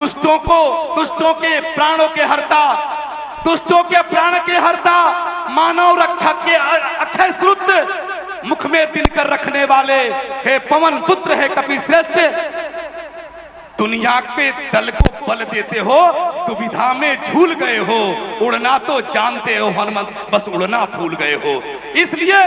दुष्टों के प्राणों के हरता, दुष्टों के प्राण के हरता, मानव रक्षक के अक्षय श्रुत, मुख में दिनकर रखने वाले, हे पवन पुत्र, हे कपि श्रेष्ठ, दुनिया के दल को बल देते हो, दुविधा में झूल गए हो, उड़ना तो जानते हो हनुमंत, बस उड़ना भूल गए हो। इसलिए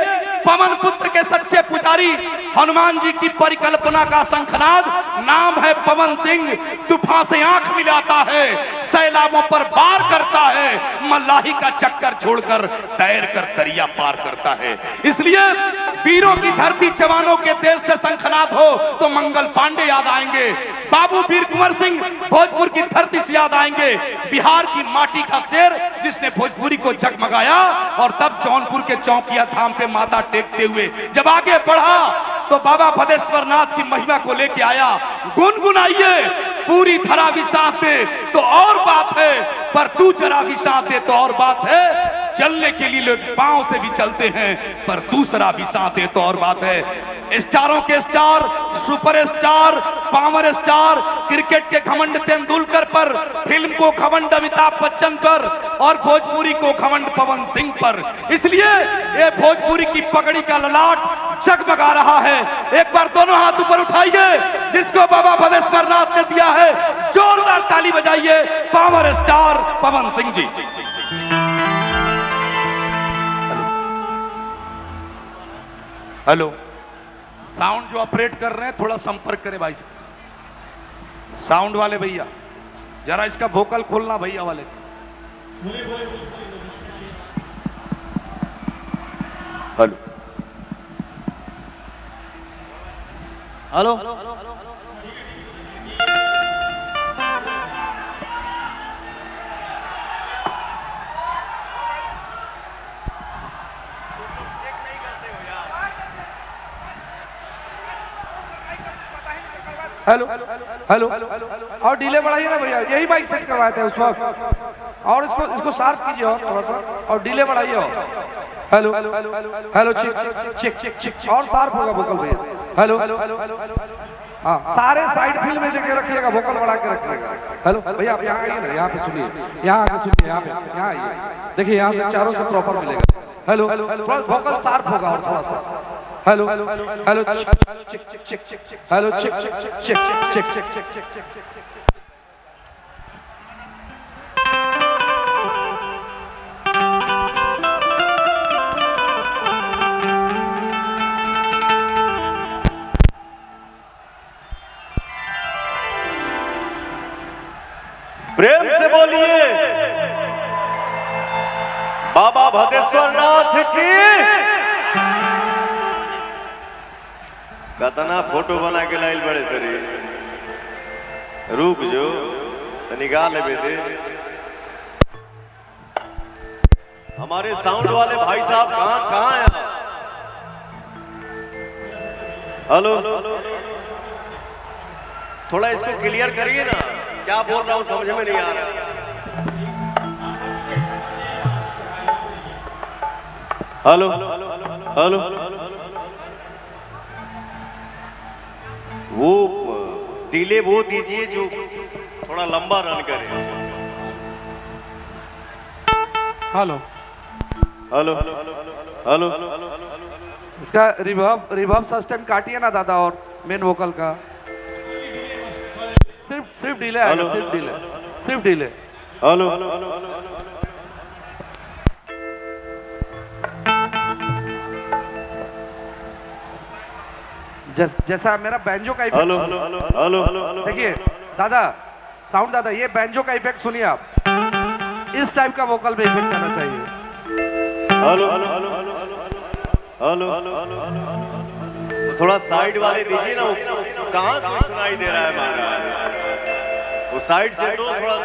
पवन पुत्र के सच्चे पुजारी हनुमान जी की परिकल्पना का शंखनाद नाम है पवन सिंह। तूफान से आंख मिलाता है, सैलाबों पर वार करता है, मल्लाही का चक्कर छोड़कर तैर कर दरिया पार करता है। इसलिए वीरों की धरती, जवानों के देश से शंखनाद हो तो मंगल पांडे याद आएंगे, बाबू वीर कुंवर सिंह भोजपुर की धरती से याद आएंगे, बिहार की माटी का शेर जिसने भोजपुरी को जगमगाया। और तब जौनपुर के चौकिया धाम पे माथा टेकते हुए जब आगे बढ़ा तो बाबा भदेश्वर नाथ की महिमा को लेके आया। गुनगुनाइए, पूरी धरा भी साथ दे तो और बात है, पर तू जरा भी साथ दे तो और बात है। चलने के लिए लोग पांव से भी चलते हैं, पर दूसरा भी साथ दे तो और बात है। स्टारों के star, superstar, power star, cricket के घमंड तेंदुलकर पर, फिल्म को घमंड अमिताभ बच्चन पर, और भोजपुरी को घमंड पवन सिंह पर। इसलिए ये भोजपुरी की पगड़ी का ललाट जगमगा रहा है। एक बार दोनों हाथ ऊपर उठाइए, जिसको बाबा भदेश्वर नाथ ने दिया है, जोरदार ताली बजाइए, power star Pawan Singh ji. Hello, sound जो ऑपरेट कर रहे हैं थोड़ा संपर्क करें भाई साहब, साउंड वाले भैया जरा इसका वोकल खोलना, भैया वाले। हेलो हेलो, हेलो हेलो, और डिले बढ़ाइए ना भैया, यही माइक सेट करवाए थे उस वक्त, और इसको शार्प कीजिए और थोड़ा सा, और डिले बढ़ाइए। Hello hello, check check check, और शार्प होगा वोकल भैया। हेलो, हाँ, सारे साइड फील्ड में देके रखिएगा, वोकल बढ़ा के रखिएगा। हेलो भैया, आप यहाँ आइए ना, यहाँ पे सुनिए, यहाँ आके सुनिए, यहाँ आइए, देखिए यहाँ से चारों से प्रॉपर मिलेगा। हेलो, थोड़ा वोकल शार्प होगा और थोड़ा सा। Hello hello, check check check check, hello check check check check check check. प्रेम से बोलिए बाबा भदेश्वर नाथ की। कतना फोटो बना के लाइल बड़े सरे, रुक जो तो निकाल ले दे। हमारे साउंड वाले भाई साहब कहाँ हैं? हेलो, थोड़ा इसको क्लियर करिए ना, क्या बोल रहा हूं समझ में नहीं आ रहा। हेलो हेलो, वो डिले वो दीजिए जो थोड़ा लंबा रन करे। हेलो हेलो हेलो, इसका रिवर्ब सिस्टम काटिए ना दादा, और मेन वोकल का सिर्फ डिले आएगा, सिर्फ डिले। हेलो, जैसा मेरा बैंजो का इफेक्ट। हेलो हेलो, देखिए दादा, साउंड दादा, ये बैंजो का इफेक्ट सुनिए आप, इस टाइप का वोकल में इफेक्ट आना चाहिए। हेलो हेलो, थोड़ा साइड वाले दीजिए ना, वो कहाँ कुछ सुनाई दे रहा है हमारा, वो साइड से दो थोड़ा।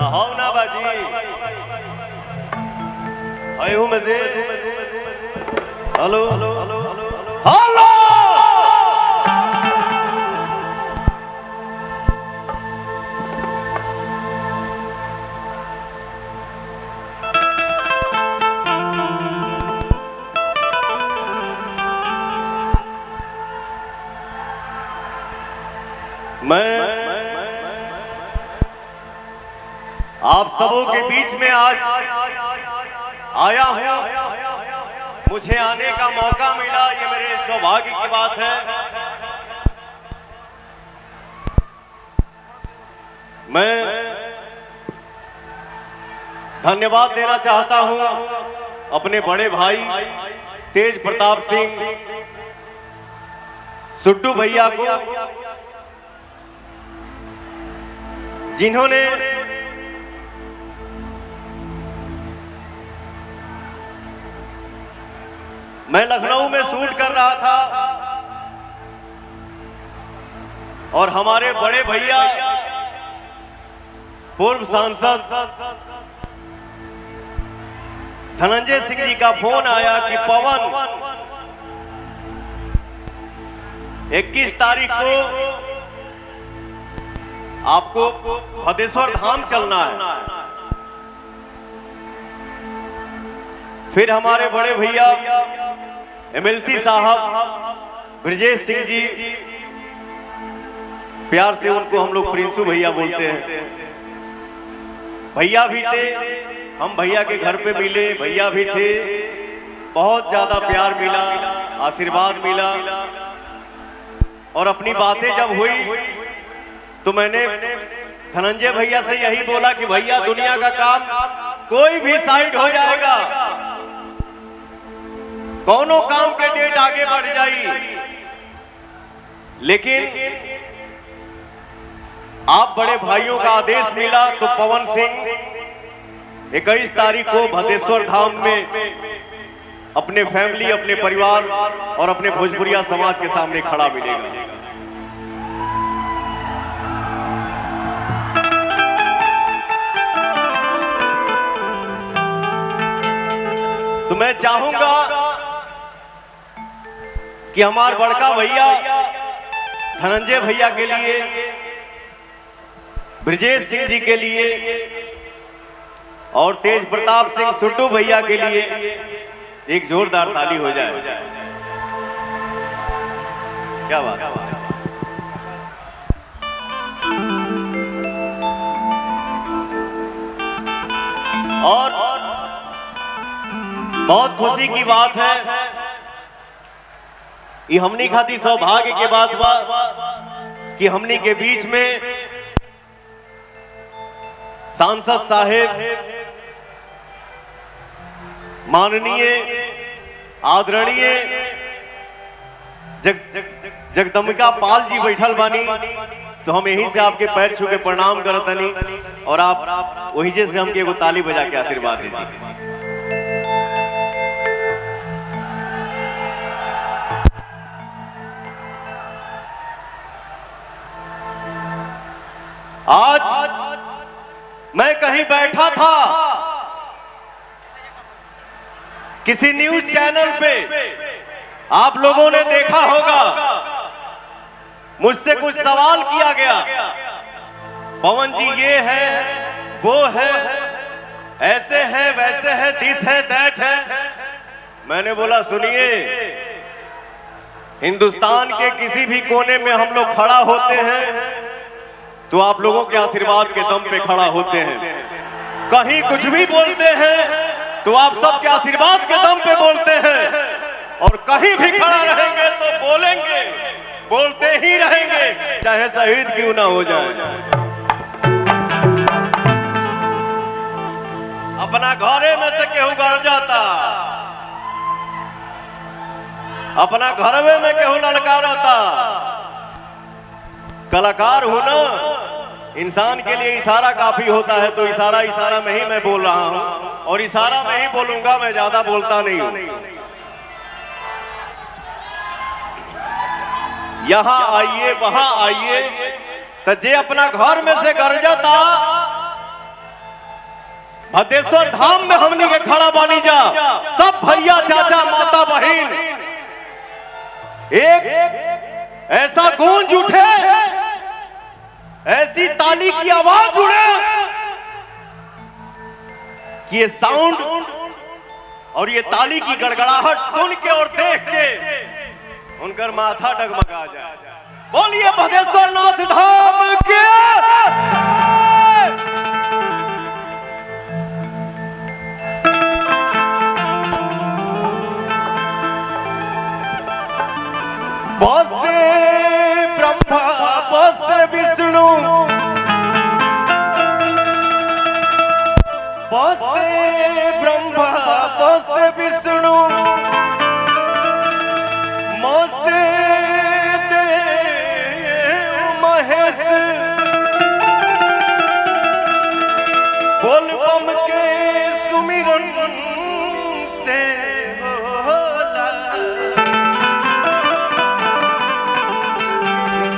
आओ ना बाजी, आए हूँ मैं दे। हेलो हेलो हेलो, मैं आप सबों के बीच में आज आया हूं। मुझे आने का मौका मिला, ये मेरे सौभाग्य की बात है। मैं धन्यवाद देना चाहता हूं अपने बड़े भाई तेज प्रताप सिंह सुड्डू भैया को, जिन्होंने मैं लखनऊ में शूट कर रहा था और हमारे बड़े भैया पूर्व सांसद धनंजय सिंह जी का फोन आया कि पवन 21 तारीख को आपको भदेश्वर धाम चलना है। फिर हमारे बड़े भैया एमएलसी साहब ब्रजेश सिंह जी, प्यार से उनको हम लोग प्रिंसू भैया बोलते हैं, भैया भी थे। हम भैया के घर पे मिले, भैया भी थे। बहुत ज्यादा प्यार मिला, आशीर्वाद मिला। और अपनी बातें जब हुई तो मैंने धनंजय भैया से यही बोला कि भैया दुनिया का काम कोई भी साइड हो जाएगा, कौनों काम के डेट आगे बढ़ जाई, लेकिन आप बड़े भाइयों का आदेश मिला तो पवन सिंह 21 तारीख को भदेश्वर धाम में अपने फैमिली, अपने परिवार और अपने भोजपुरिया समाज के सामने खड़ा मिलेगा। तो मैं चाहूंगा कि हमारे बड़का भैया धनंजय भैया के लिए, ब्रजेश सिंह जी के लिए और तेज प्रताप सिंह सुड्डू भैया के लिए एक जोरदार ताली हो जाए। क्या बात है। और बहुत खुशी की बात है, ये हमनी खाती सौभाग्य के बात बा कि हमनी के बीच में सांसद साहेब माननीय आदरणीय जगदम्बिका पाल जी बैठल बानी। तो हम यहीं से आपके पैर छू के प्रणाम करतनी और आप वहीं से हमके एगो ताली बजा के आशीर्वाद दीजिए। आज मैं कहीं बैठा था किसी न्यूज चैनल पे, आप लोगों ने देखा होगा, मुझसे कुछ सवाल किया गया, पवन जी ये है, वो है, ऐसे है, वैसे है, दिस है, दैट है। मैंने बोला सुनिए, हिंदुस्तान के किसी भी कोने में हम लोग खड़ा होते हैं तो आप लोगों के आशीर्वाद के दम पे खड़ा होते हैं। कहीं कुछ भी बोलते हैं तो आप सबके आशीर्वाद के दम पे बोलते हैं, और कहीं भी खड़ा रहेंगे तो बोलेंगे, बोलते ही रहेंगे, चाहे शहीद क्यों ना हो जाए। अपना घरे में से केहू गड़ जाता, अपना घरवे में केहू ललकारता। कलाकार हूं ना, इंसान के लिए इशारा काफी होता है, तो इशारा में ही मैं बोल रहा हूं और इशारा में ही बोलूंगा, मैं ज्यादा बोलता नहीं हूं। यहां आइए, वहां आइए, तो जे अपना घर में से गरजता भदेश्वर धाम में हमनी के खड़ा बानी जा, सब भैया, चाचा, माता, बहन, एक ऐसा गूंज उठे, ऐसी ताली की आवाज उड़े कि ये साउंड और ये ताली की गड़गड़ाहट सुन के और देख के उनका माथा डगमगा जाए। बोलिए भदेश्वर नाथ धाम के। बसे ब्रह्मा बसे विष्णु बसे ब्रह्मा बसे विष्णु मसे देव महेश बोल बम के सुमिरन से होला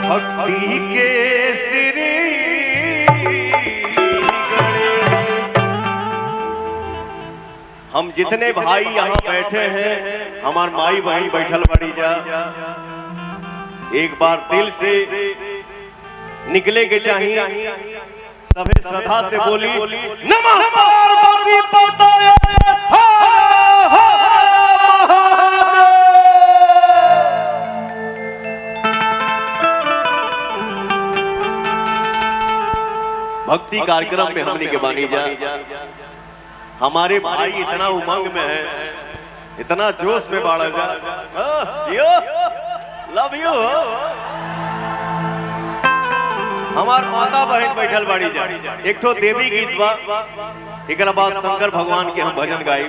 भक्ति के श्री हम जितने भाई यहाँ बैठे हैं, हमार माई बहन बैठल बड़ी जा, एक बार दिल से निकले के चाहिए, सभी श्रद्धा से बोली नमः पार्वती पतये हर हर महादेव। भक्ति कार्यक्रम में हमने के बानी जा, हमारे भाई इतना उमंग में है, इतना जोश में बाढ़ जा। जियो लव यू। हमार माता बहन बैठल बाड़ी जा, एक ठो देवी गीत बा, एक बाद शंकर भगवान के हम भजन गाई।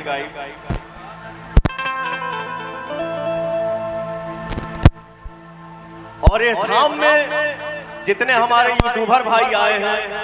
और ये धाम में जितने हमारे यूट्यूबर भाई आए हैं